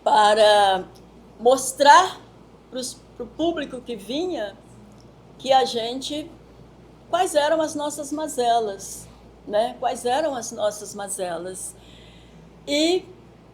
para mostrar para o público que vinha que a gente, quais eram as nossas mazelas, né? Quais eram as nossas mazelas. E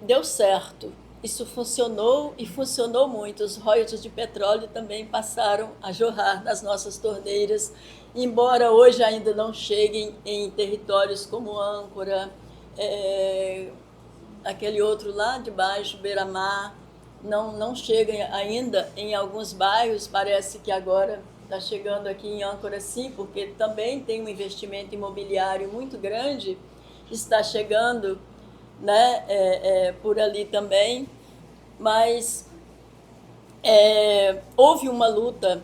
deu certo. Isso funcionou e funcionou muito. Os royalties de petróleo também passaram a jorrar nas nossas torneiras, embora hoje ainda não cheguem em territórios como Âncora, aquele outro lá de baixo, Beira-Mar, não chega ainda em alguns bairros. Parece que agora está chegando aqui em Âncora sim, porque também tem um investimento imobiliário muito grande, está chegando, né, por ali também, mas houve uma luta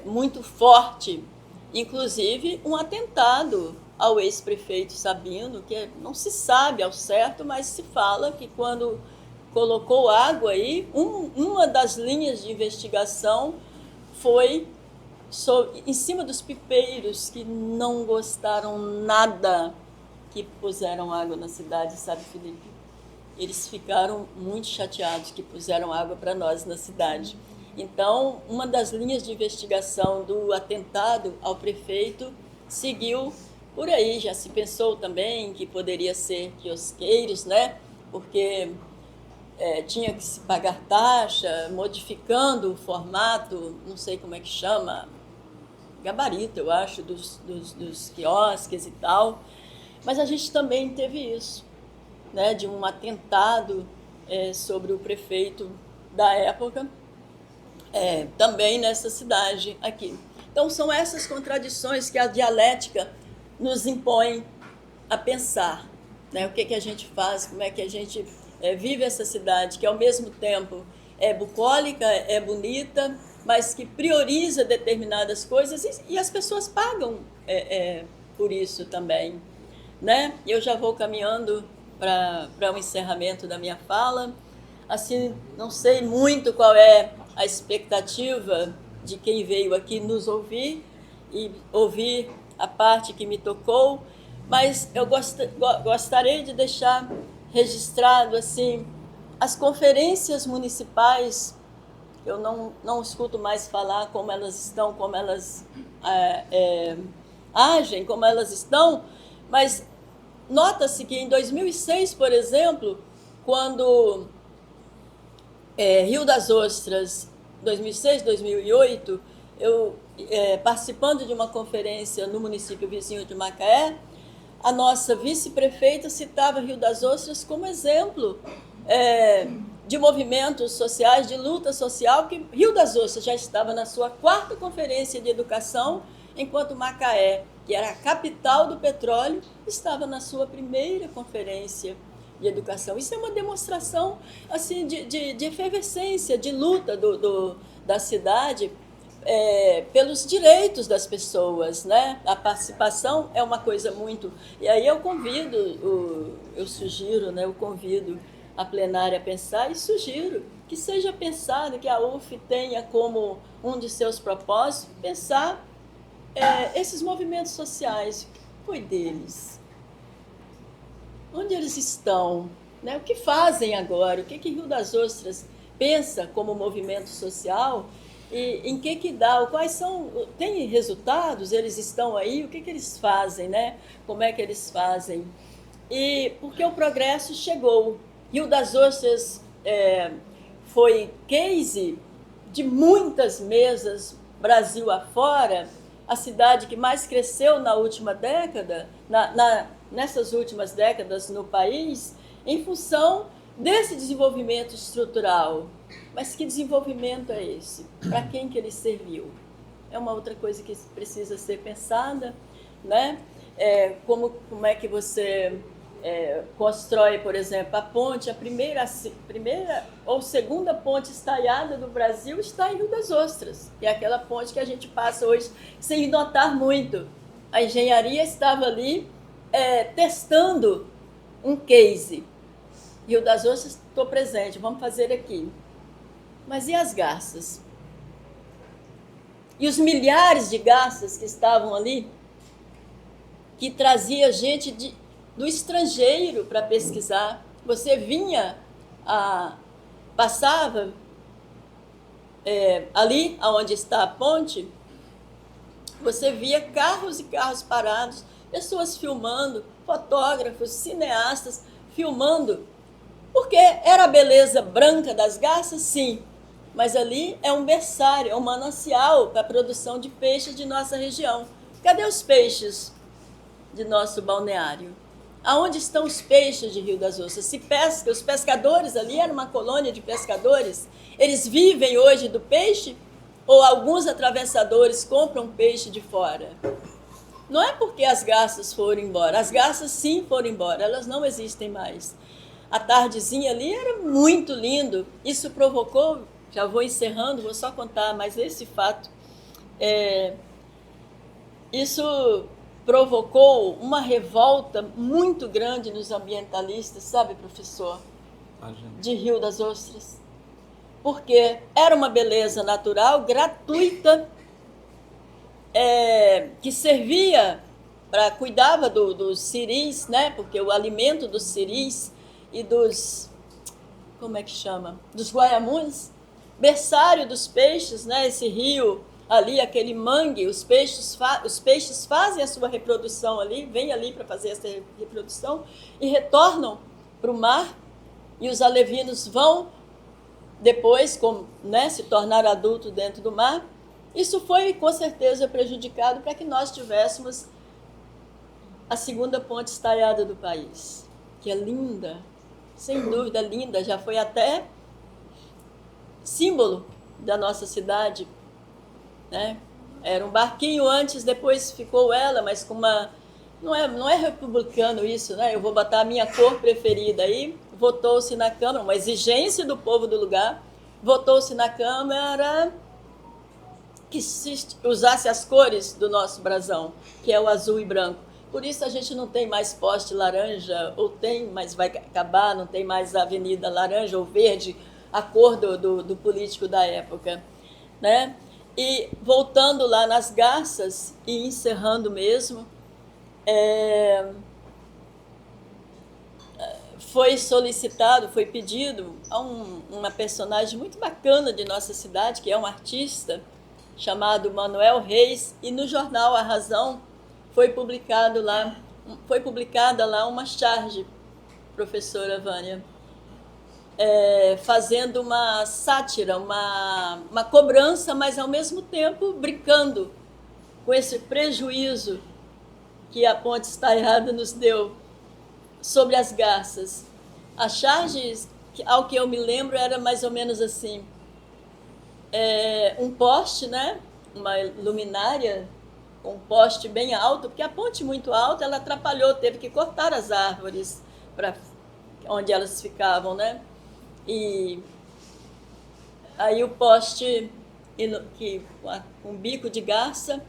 muito forte, inclusive um atentado ao ex-prefeito Sabino, que não se sabe ao certo, mas se fala que quando colocou água aí, uma das linhas de investigação foi em cima dos pipeiros, que não gostaram nada que puseram água na cidade, sabe, Felipe? Eles ficaram muito chateados que puseram água para nós na cidade. Então, uma das linhas de investigação do atentado ao prefeito seguiu por aí. Já se pensou também que poderia ser quiosqueiros, né? Porque tinha que se pagar taxa, modificando o formato, não sei como é que chama, gabarito, eu acho, dos quiosques e tal. Mas a gente também teve isso, né, de um atentado sobre o prefeito da época, também nessa cidade aqui. Então, são essas contradições que a dialética nos impõe a pensar, né? O que a gente faz, como é que a gente vive essa cidade, que ao mesmo tempo é bucólica, é bonita, mas que prioriza determinadas coisas e as pessoas pagam por isso também, né? Eu já vou caminhando para o encerramento da minha fala. Assim, não sei muito qual é a expectativa de quem veio aqui nos ouvir e ouvir a parte que me tocou, mas eu gostaria de deixar registrado assim as conferências municipais. Eu não escuto mais falar como elas estão, como elas agem, como elas estão, mas nota-se que em 2006, por exemplo, quando Rio das Ostras, 2006, 2008, eu participando de uma conferência no município vizinho de Macaé, a nossa vice-prefeita citava Rio das Ostras como exemplo de movimentos sociais, de luta social, que Rio das Ostras já estava na sua 4ª conferência de educação, enquanto Macaé, que era a capital do petróleo, estava na sua 1ª conferência de educação. Isso é uma demonstração assim de efervescência, de luta da cidade pelos direitos das pessoas, né? A participação é uma coisa muito... E aí eu sugiro, né? Eu convido a plenária a pensar e sugiro que seja pensado, que a UF tenha como um de seus propósitos pensar esses movimentos sociais. O que foi deles? Onde eles estão? Né? O que fazem agora? O que Rio das Ostras pensa como movimento social? E em que dá? Quais são? Tem resultados? Eles estão aí? O que eles fazem? Né? Como é que eles fazem? E porque o progresso chegou. Rio das Ostras foi case de muitas mesas Brasil afora, a cidade que mais cresceu na última década, nessas últimas décadas no país, em função desse desenvolvimento estrutural. Mas que desenvolvimento é esse? Para quem que ele serviu? É uma outra coisa que precisa ser pensada, né? Como é que você constrói, por exemplo, a ponte, a primeira ou segunda ponte estaiada do Brasil está em Rio das Ostras, que é aquela ponte que a gente passa hoje sem notar muito. A engenharia estava ali testando um case. Rio das Ostras, estou presente, vamos fazer aqui. Mas e as garças? E os milhares de garças que estavam ali, que trazia gente do estrangeiro para pesquisar. Você vinha passava ali onde está a ponte, você via carros e carros parados, pessoas filmando, fotógrafos, cineastas filmando, porque era a beleza branca das garças, sim, mas ali é um berçário, é um manancial para a produção de peixes de nossa região. Cadê os peixes de nosso balneário? Aonde estão os peixes de Rio das Ostras? Se pesca, os pescadores ali, era uma colônia de pescadores, eles vivem hoje do peixe? Ou alguns atravessadores compram peixe de fora? Não é porque as garças foram embora. As garças, sim, foram embora. Elas não existem mais. A tardezinha ali era muito lindo. Isso provocou, já vou encerrando, vou só contar mais esse fato. Isso provocou uma revolta muito grande nos ambientalistas, sabe, professor? De Rio das Ostras. Porque era uma beleza natural, gratuita, que servia para cuidava dos siris, né? Porque o alimento dos siris e dos, como é que chama? Dos guaiamuns, berçário dos peixes, né? Esse rio ali, aquele mangue, os peixes fazem a sua reprodução ali, vêm ali para fazer essa reprodução e retornam para o mar, e os alevinos vão depois, né, se tornar adulto dentro do mar. Isso foi, com certeza, prejudicado para que nós tivéssemos a segunda ponte estaiada do país, que é linda, sem dúvida linda, já foi até símbolo da nossa cidade, né? Era um barquinho antes, depois ficou ela, mas com uma... Não é republicano isso, né? Eu vou botar a minha cor preferida aí. Votou-se na Câmara, uma exigência do povo do lugar, votou-se na Câmara que se usasse as cores do nosso brasão, que é o azul e branco. Por isso a gente não tem mais poste laranja, ou tem, mas vai acabar, não tem mais a avenida laranja ou verde, a cor do político da época, né? E voltando lá nas garças e encerrando mesmo, foi solicitado, foi pedido a uma personagem muito bacana de nossa cidade, que é um artista, chamado Manuel Reis, e no jornal A Razão foi publicada lá uma charge, professora Vânia, fazendo uma sátira, uma cobrança, mas ao mesmo tempo brincando com esse prejuízo que a ponte estaiada nos deu sobre as garças. A charge, ao que eu me lembro, era mais ou menos assim: um poste, né? Uma luminária, um poste bem alto, porque a ponte muito alta, ela atrapalhou, teve que cortar as árvores para onde elas ficavam, né? E aí o poste com bico de garça,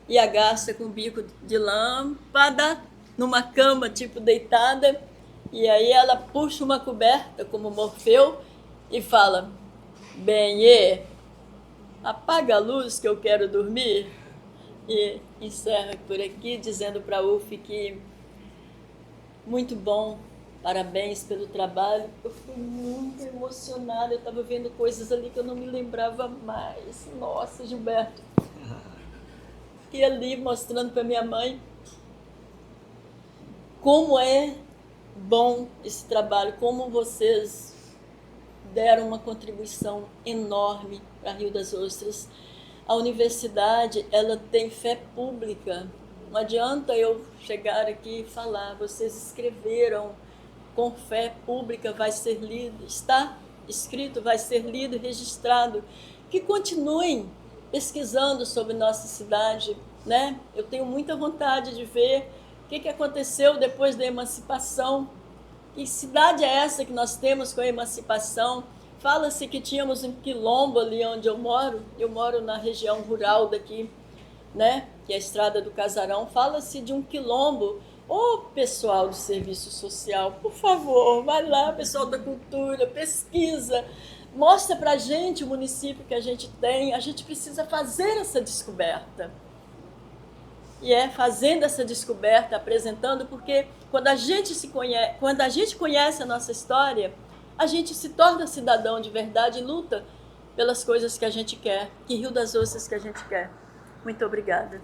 e a garça com bico de lâmpada, numa cama tipo deitada, e aí ela puxa uma coberta como Morfeu e fala: Benê, apaga a luz que eu quero dormir. E encerra por aqui dizendo para a UF que muito bom, parabéns pelo trabalho. Eu fiquei muito emocionada, eu estava vendo coisas ali que eu não me lembrava mais. Nossa, Gilberto. Fiquei ali mostrando para minha mãe como é bom esse trabalho, como vocês deram uma contribuição enorme para Rio das Ostras. A universidade, ela tem fé pública. Não adianta eu chegar aqui e falar, vocês escreveram com fé pública, vai ser lido, está escrito, vai ser lido e registrado. Que continuem pesquisando sobre nossa cidade, né? Eu tenho muita vontade de ver o que aconteceu depois da emancipação. Que cidade é essa que nós temos com a emancipação? Fala-se que tínhamos um quilombo ali onde eu moro na região rural daqui, né? Que é a Estrada do Casarão. Fala-se de um quilombo. Ô, pessoal do serviço social, por favor, vai lá, pessoal da cultura, pesquisa, mostra pra gente o município que a gente tem. A gente precisa fazer essa descoberta. E fazendo essa descoberta, apresentando, porque quando a gente conhece a nossa história, a gente se torna cidadão de verdade e luta pelas coisas que a gente quer. Que Rio das Ostras que a gente quer. Muito obrigada.